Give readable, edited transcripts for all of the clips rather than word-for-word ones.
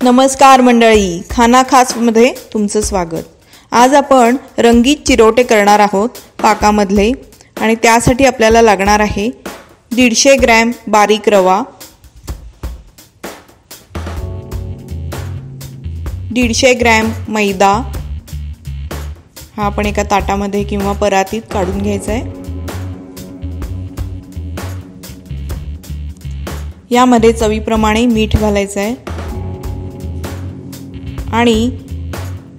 नमस्कार मंडळी, खाना खास मध्ये तुमचं स्वागत। आज आपण रंगीत चिरोटे करणार आहोत पाकामधले आणि त्यासाठी आपल्याला लागणार आहे 150 ग्रॅम बारीक रवा, 150 ग्रॅम मैदा। हा आपण एका ताटामध्ये किंवा परातीत काढून घ्यायचा आहे। यामध्ये चवीप्रमाणे मीठ घालायचं आहे आणि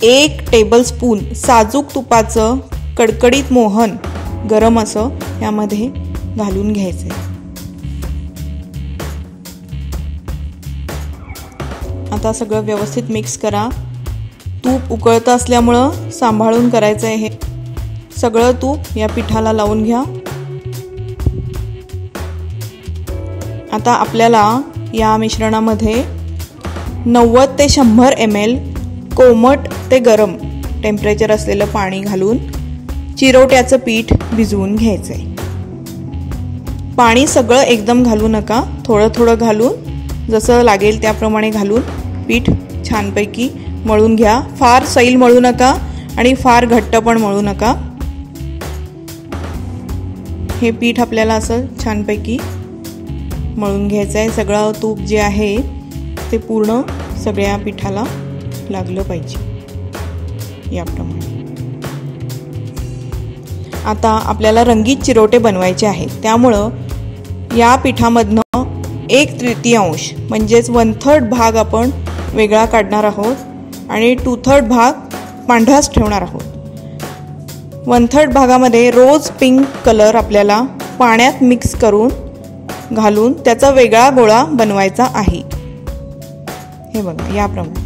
1 टेबलस्पून साजूक तुपाचं कडकडीत मोहन गरम असं यामध्ये घालून घ्यायचं आहे। आता सगळं व्यवस्थित मिक्स करा। तूप उकळतं असल्यामुळं सांभाळून करायचं आहे। हे सगळं तूप या पिठाला लावून घ्या। आता आपल्याला या मिश्रणामध्ये 90 ते 100 ml कोमट ते गरम टेम्परेचर असलेलं पाणी घालून चिरोट्याचं पीठ भिजवून घ्यायचं आहे। पाणी सगळं एकदम घालू नका, थोडं थोडं घालून जसं लागेल त्याप्रमाणे घालून पीठ छानपैकी मळून घ्या। फार सैल मळू नका आणि फार घट्ट पण मळू नका। हे पीठ आपल्याला असं छानपैकी मळून घ्यायचं आहे। सगळं तूप जे आहे ते पूर्ण सगळ्या पिठाला लागलं पाहिजे याप्रमाणे। आता आपल्याला रंगीत चिरोटे बनवायचे आहेत, त्यामुळं या पिठामधनं 1/3 म्हणजेच 1/3 भाग आपण वेगळा काढणार आहोत आणि 2/3 भाग पांढराच ठेवणार आहोत। 1/3 भागामध्ये रोज पिंक कलर आपल्याला पाण्यात मिक्स करून घालून त्याचा वेगळा गोळा बनवायचा आहे। हे बघा, याप्रमाणे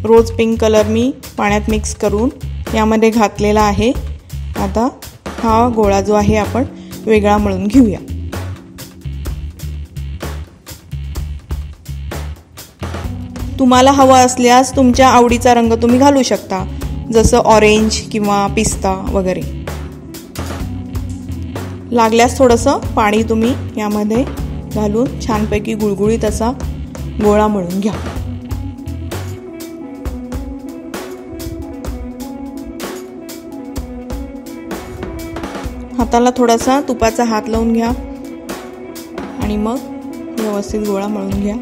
रोज पिंक कलर मी पाण्यात मिक्स करून यामध्ये घातलेला आहे। आता हा गोळा जो आहे आपण वेगळा मळून घेऊया। तुम्हाला हवा असल्यास तुमच्या आवडीचा रंग तुम्ही घालू शकता, जसं ऑरेंज किंवा पिस्ता वगैरे। लागल्यास थोडंसं पाणी तुम्ही यामध्ये घालून छानपैकी गुळगुळीत असा गोळा मळून घ्या। हाताला थोडासा तुपाचा हात लावून घ्या आणि मग व्यवस्थित गोळा मळून घ्या।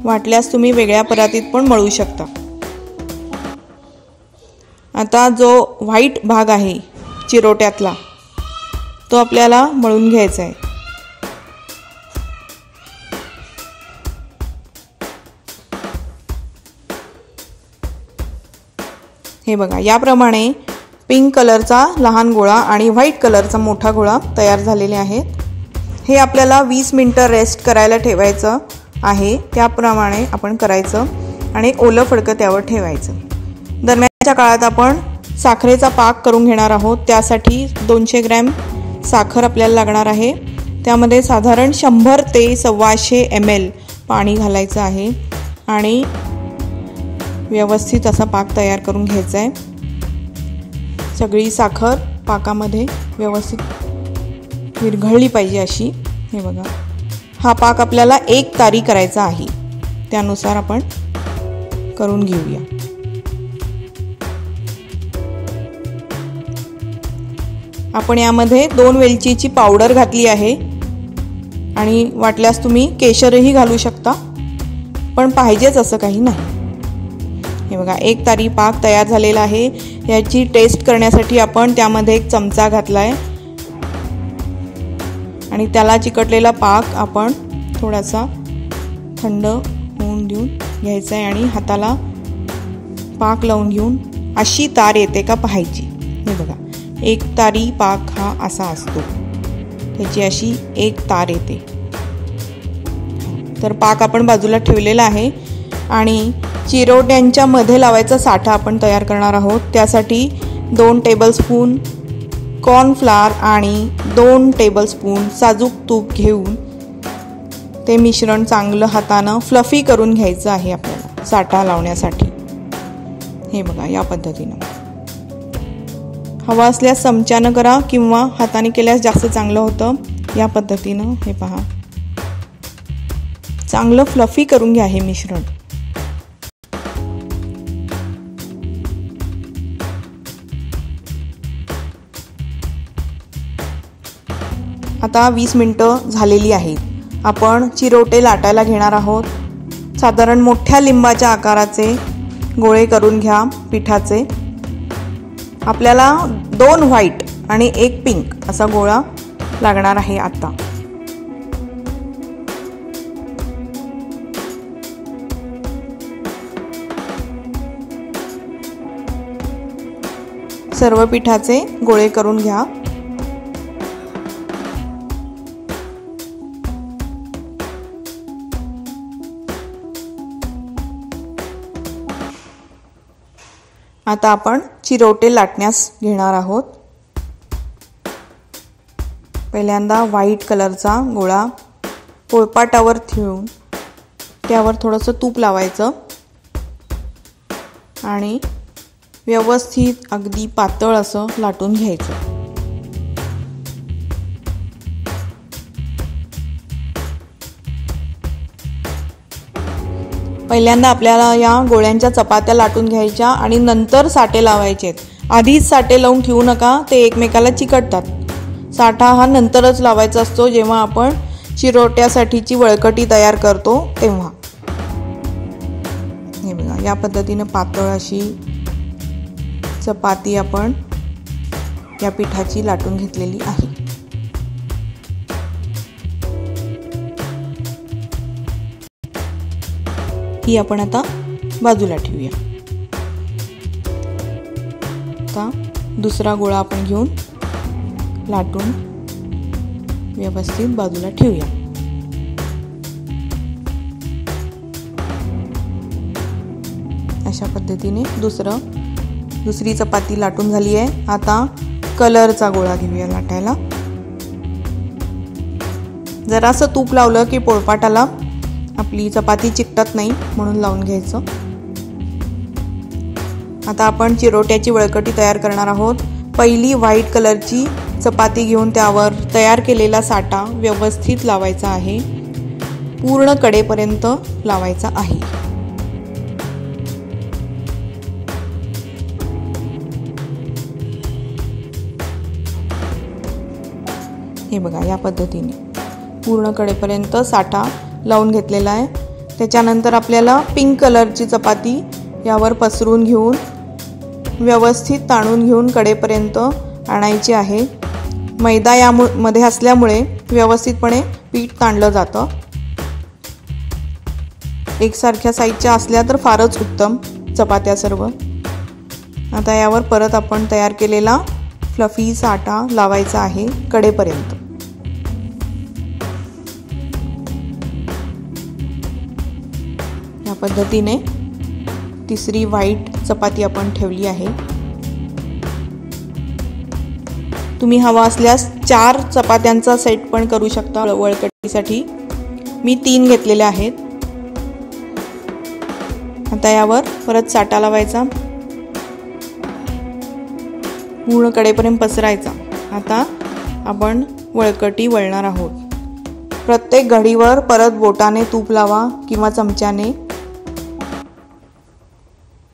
वाटल्यास तुम्ही वेगळ्या परातीत पण मळू शकता। आता जो व्हाईट भाग आहे चिरोट्यातला तो आपल्याला मळून घ्यायचा आहे। हे बघा, याप्रमाणे पिंक कलरचा लहान गोळा आणि व्हाईट कलरचा मोठा गोळा तयार झालेले आहेत। हे आपल्याला 20 मिनिटं रेस्ट करायला ठेवायचं आहे। त्याप्रमाणे आपण करायचं आणि एक ओलं फडकं त्यावर ठेवायचं। दरम्यानच्या काळात आपण साखरेचा पाक करून घेणार आहोत। त्यासाठी 200 ग्रॅम साखर आपल्याला लागणार आहे। त्यामध्ये साधारण 100 ते 125 ml पाणी घालायचं आहे आणि व्यवस्थित असा पाक तयार करून घ्यायचा आहे। सगळी साखर पाकामध्ये व्यवस्थित विरघळली पाहिजे अशी। हे बघा, हा पाक आपल्याला 1 तारी करायचा आहे, त्यानुसार आपण करून घेऊया। आपण यामध्ये 2 वेलचीची पावडर घातली आहे आणि वाटल्यास तुम्ही केशरही घालू शकता, पण पाहिजेच असं काही नाही। हे बघा, 1 तारी पाक तयार झालेला आहे। याची टेस्ट करण्यासाठी आपण त्यामध्ये 1 चमचा घातलाय आणि त्याला चिकटलेला पाक आपण थोडासा थंड होऊन देऊन घ्यायचा आहे आणि हाताला पाक लावून घेऊन अशी तार येते का पाहायची। हे बघा, 1 तारी पाक हा असा असतो, त्याची अशी 1 तार येते। तर पाक आपण बाजूला ठेवलेला आहे आणि चिरोट्यांच्या मध्ये लावायचा साठा आपण तयार करणार आहोत। त्यासाठी 2 टेबलस्पून कॉर्नफ्लॉवर आणि 2 टेबलस्पून साजूक तूप घेऊन ते मिश्रण चांगलं हातानं फ्लफी करून घ्यायचं आहे आपल्याला साठा लावण्यासाठी। हे बघा, या पद्धतीनं हवा असल्यास चमच्यानं करा किंवा हाताने केल्यास जास्त चांगलं होतं। या पद्धतीनं हे पहा, चांगलं फ्लफी करून घ्या हे मिश्रण। आता 20 मिनिटं झालेली आहेत। आपण चिरोटे लाटायला घेणार आहोत। साधारण मोठ्या लिंबाच्या आकाराचे गोळे करून घ्या पिठाचे। आपल्याला 2 व्हाईट आणि 1 पिंक असा गोळा लागणार आहे। आता सर्व पिठाचे गोळे करून घ्या। आता आपण चिरोटे लाटण्यास घेणार आहोत। पहिल्यांदा व्हाईट कलरचा गोळा पोळपाटावर ठेवून त्यावर थोडंसं तूप लावायचं आणि व्यवस्थित अगदी पातळ असं लाटून घ्यायचं। पहिल्यांदा आपल्याला या गोळ्यांच्या चपात्या लाटून घ्यायच्या आणि नंतर साटे लावायचे। आधीच साटे लावून ठेवू नका, ते एकमेकाला चिकटतात। साठा हा नंतरच लावायचा असतो, जेव्हा आपण चिरोट्यासाठीची वळकटी तयार करतो तेव्हा। हे बघा, या पद्धतीने पातळ अशी चपाती आपण या पिठाची लाटून घेतलेली आहे। ही आपण आता बाजूला ठेवूया। आता दुसरा गोळा आपण घेऊन लाटून व्यवस्थित बाजूला ठेवूया। अशा पद्धतीने दुसरी चपाती लाटून झाली आहे। आता कलरचा गोळा घेऊया लाटायला। जरासं तूप लावलं की पोळपाटाला आपली चपाती चिकटत नाही, म्हणून लावून घ्यायचं। आता आपण चिरोट्याची वळकटी तयार करणार आहोत। पहिली व्हाईट कलरची चपाती घेऊन त्यावर तयार केलेला साठा व्यवस्थित लावायचा आहे, पूर्ण कडेपर्यंत लावायचा आहे। हे बघा, या पद्धतीने पूर्ण कडेपर्यंत साठा लावून घेतलेला आहे। त्याच्यानंतर आपल्याला पिंक कलरची चपाती यावर पसरून घेऊन व्यवस्थित ताणून घेऊन कडेपर्यंत आणायची आहे। मैदा यामध्ये असल्यामुळे व्यवस्थितपणे पीठ ताणलं जातं। एकसारख्या साईजच्या असल्या तर फारच उत्तम चपात्या सर्व। आता यावर परत आपण तयार केलेला फ्लफी साठा लावायचा आहे कडेपर्यंत। या पद्धतीने तिसरी व्हाईट चपाती आपण ठेवली आहे। तुम्ही हवा असल्यास 4 चपात्यांचा सेट पण करू शकता वळकटीसाठी। मी 3 घेतलेल्या आहेत। आता यावर परत साठा लावायचा, पूर्ण कडेपर्यंत पसरायचा। आता आपण वळकटी वळणार आहोत। प्रत्येक घडीवर परत बोटाने तूप लावा किंवा चमच्याने।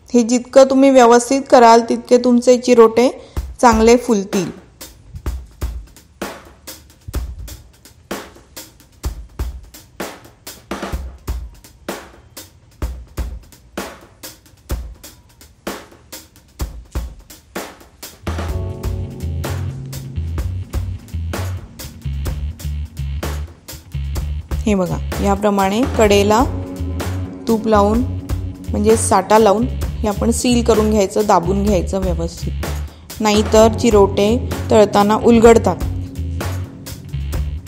हे जितकं तुम्ही व्यवस्थित कराल तितके तुमचे चिरोटे चांगले फुलतील। हे बघा, याप्रमाणे कडेला तूप लावून म्हणजे साठा लावून हे आपण सील करून घ्यायचं, दाबून घ्यायचं व्यवस्थित, नाहीतर चिरोटे तळताना उलगडतात।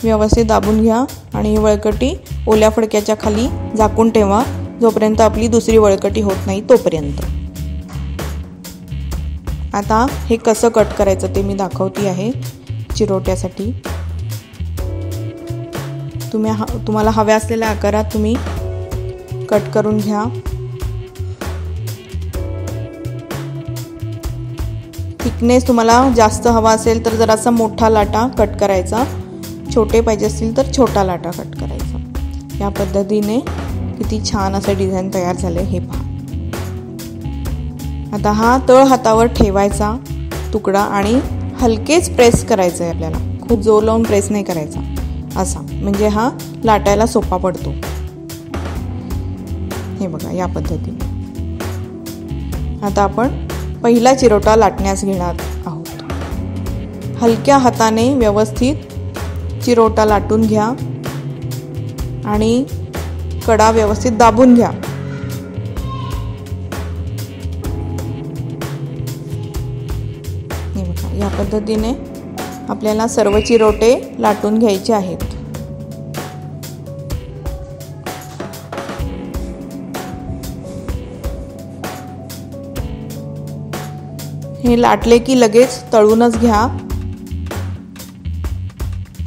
व्यवस्थित दाबून घ्या आणि वळकटी ओल्या फडक्याच्या खाली झाकून ठेवा, जोपर्यंत आपली दुसरी वळकटी होत नाही तोपर्यंत। आता हे कसं कट करायचं ते मी दाखवते आहे चिरोट्यासाठी। तुम्हाला हव्या असलेल्या आकारात तुम्ही कट करून घ्या। थिकनेस तुम्हाला जास्त हवा असेल तर जरासा मोठा लाटा कट करायचा, छोटे पाहिजे असतील तर छोटा लाटा कट करायचा. या पद्धतीने किती छान असं डिझाईन तयार झाले हे पहा. आता हा तळ हातावर ठेवायचा तुकडा आणि हलकेच प्रेस करायचं आहे आपल्याला, खूप जोर लावून प्रेस नाही करायचा असा, म्हणजे हा लाटायला सोपा पडतो. हे बघा या पद्धतीने. आता आपण पहिला चिरोटा लाटण्यास घेणार आहोत. हलक्या हाताने व्यवस्थित चिरोटा लाटून घ्या आणि कडा व्यवस्थित दाबून घ्या. हे बघा या पद्धतीने आपल्याला सर्व चिरोटे लाटून घ्यायचे आहेत. हे लाटले की लगेच तळूनच घ्या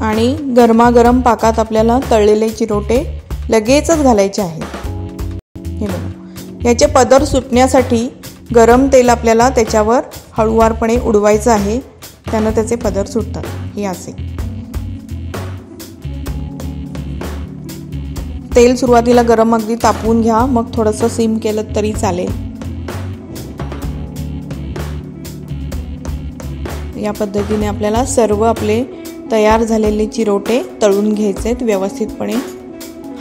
आणि गरमागरम पाकात आपल्याला तळलेले चिरोटे लगेचच घालायचे आहेत. हे बघा याचे पदर सुटण्यासाठी गरम तेल आपल्याला त्याच्यावर हळूवारपणे उडवायचं आहे, त्यानं त्याचे पदर सुटतात. हे असे तेल सुरुवातीला गरम अगदी तापवून घ्या, मग थोडंसं सिम केलं तरी चालेल. या पद्धतीने आपल्याला सर्व आपले तयार झालेले चिरोटे तळून घ्यायचे आहेत व्यवस्थितपणे.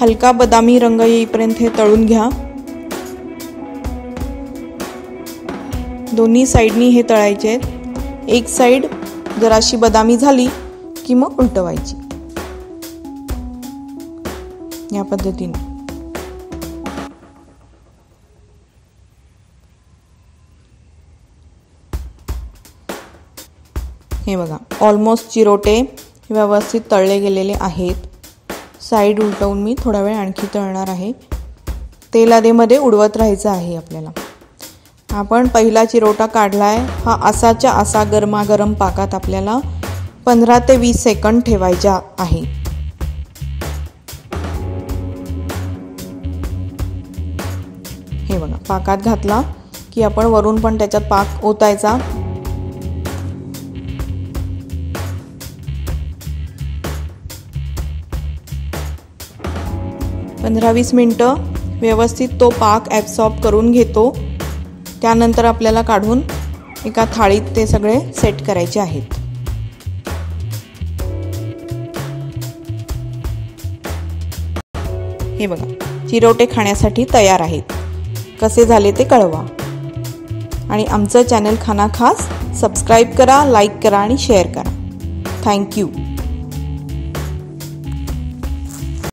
हलका बदामी रंग येईपर्यंत हे तळून घ्या. दोन्ही साईडनी हे तळायचे आहेत. एक साईड जराशी बदामी झाली की मग उलटवायची. या पद्धतीने हे बघा ऑलमोस्ट चिरोटे व्यवस्थित तळले गेलेले आहेत. साईड उलटवून मी थोडा वेळ आणखी तळणार आहे. तेल आधेमध्ये उडवत राहायचं आहे आपल्याला. आपण पहिला चिरोटा काढलाय, हा असाच्या असा गरमागरम पाकात आपल्याला 15 ते 20 सेकंद ठेवायचा आहे. हे बघा पाकात घातला की आपण वरून पण त्याच्यात पाक ओतायचा. 15-20 मिनटं व्यवस्थित तो पाक ॲब्सॉर्ब करून घेतो. त्यानंतर आपल्याला काढून एका थाळीत ते सगळे सेट करायचे आहेत. हे बघा चिरोटे खाण्यासाठी तयार आहेत. कसे झाले ते कळवा आणि आमचं चॅनल खाना खास सबस्क्राईब करा, लाईक करा आणि शेअर करा. थँक्यू.